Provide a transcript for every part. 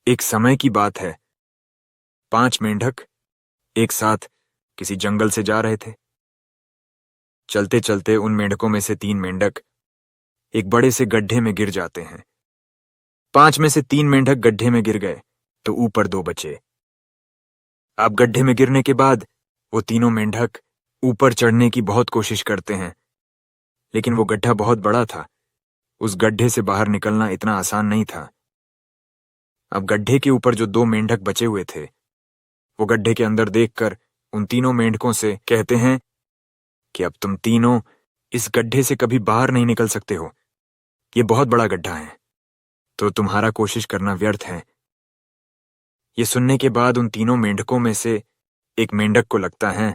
एक समय की बात है। 5 मेंढक एक साथ किसी जंगल से जा रहे थे। चलते चलते उन मेंढकों में से 3 मेंढक एक बड़े से गड्ढे में गिर जाते हैं। 5 में से 3 मेंढक गड्ढे में गिर गए तो ऊपर 2 बचे। अब गड्ढे में गिरने के बाद वो तीनों मेंढक ऊपर चढ़ने की बहुत कोशिश करते हैं, लेकिन वो गड्ढा बहुत बड़ा था। उस गड्ढे से बाहर निकलना इतना आसान नहीं था। अब गड्ढे के ऊपर जो 2 मेंढक बचे हुए थे, वो गड्ढे के अंदर देखकर उन तीनों मेंढकों से कहते हैं कि अब तुम तीनों इस गड्ढे से कभी बाहर नहीं निकल सकते हो। ये बहुत बड़ा गड्ढा है, तो तुम्हारा कोशिश करना व्यर्थ है। ये सुनने के बाद उन तीनों मेंढकों में से एक मेंढक को लगता है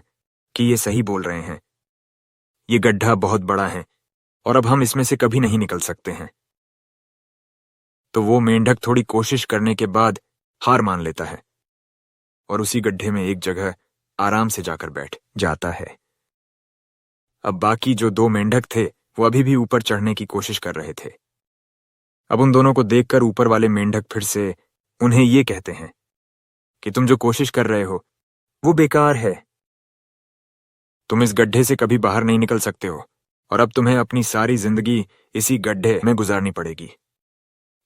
कि ये सही बोल रहे हैं। ये गड्ढा बहुत बड़ा है और अब हम इसमें से कभी नहीं निकल सकते हैं। तो वो मेंढक थोड़ी कोशिश करने के बाद हार मान लेता है और उसी गड्ढे में एक जगह आराम से जाकर बैठ जाता है। अब बाकी जो 2 मेंढक थे वो अभी भी ऊपर चढ़ने की कोशिश कर रहे थे। अब उन दोनों को देखकर ऊपर वाले मेंढक फिर से उन्हें ये कहते हैं कि तुम जो कोशिश कर रहे हो वो बेकार है। तुम इस गड्ढे से कभी बाहर नहीं निकल सकते हो और अब तुम्हें अपनी सारी जिंदगी इसी गड्ढे में गुजारनी पड़ेगी।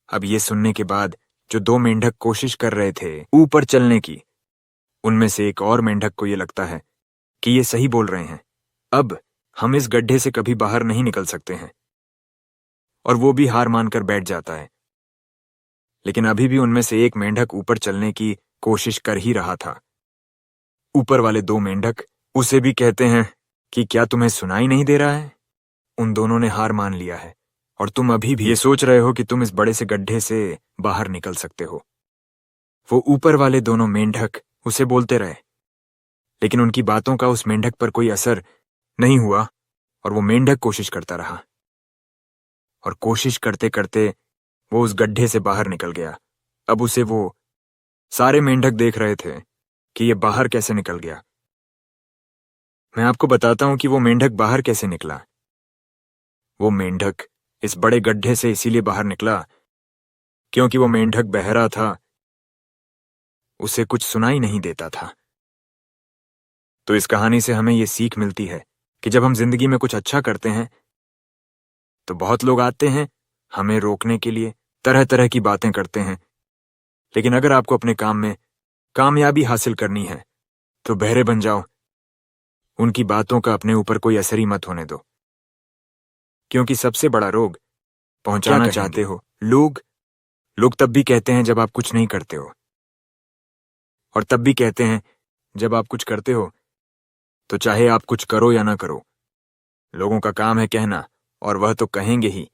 अब ये सुनने के बाद जो 2 मेंढक कोशिश कर रहे थे ऊपर चलने की, उनमें से एक और मेंढक को ये लगता है कि ये सही बोल रहे हैं। अब हम इस गड्ढे से कभी बाहर नहीं निकल सकते हैं और वो भी हार मानकर बैठ जाता है। लेकिन अभी भी उनमें से एक मेंढक ऊपर चलने की कोशिश कर ही रहा था। ऊपर वाले 2 मेंढक उसे भी कहते हैं कि क्या तुम्हें सुनाई नहीं दे रहा है? उन दोनों ने हार मान लिया है और तुम अभी भी ये सोच रहे हो कि तुम इस बड़े से गड्ढे से बाहर निकल सकते हो। वो ऊपर वाले दोनों मेंढक उसे बोलते रहे, लेकिन उनकी बातों का उस मेंढक पर कोई असर नहीं हुआ और वो मेंढक कोशिश करता रहा और कोशिश करते करते वो उस गड्ढे से बाहर निकल गया। अब उसे वो सारे मेंढक देख रहे थे कि ये बाहर कैसे निकल गया। मैं आपको बताता हूं कि वो मेंढक बाहर कैसे निकला। वो मेंढक इस बड़े गड्ढे से इसीलिए बाहर निकला क्योंकि वो मेंढक बहरा था, उसे कुछ सुनाई नहीं देता था। तो इस कहानी से हमें ये सीख मिलती है कि जब हम जिंदगी में कुछ अच्छा करते हैं तो बहुत लोग आते हैं हमें रोकने के लिए, तरह तरह की बातें करते हैं। लेकिन अगर आपको अपने काम में कामयाबी हासिल करनी है तो बहरे बन जाओ। उनकी बातों का अपने ऊपर कोई असर ही मत होने दो, क्योंकि सबसे बड़ा रोग पहुंचाना चाहते हो। लोग तब भी कहते हैं जब आप कुछ नहीं करते हो, और तब भी कहते हैं जब आप कुछ करते हो। तो चाहे आप कुछ करो या ना करो, लोगों का काम है कहना, और वह तो कहेंगे ही।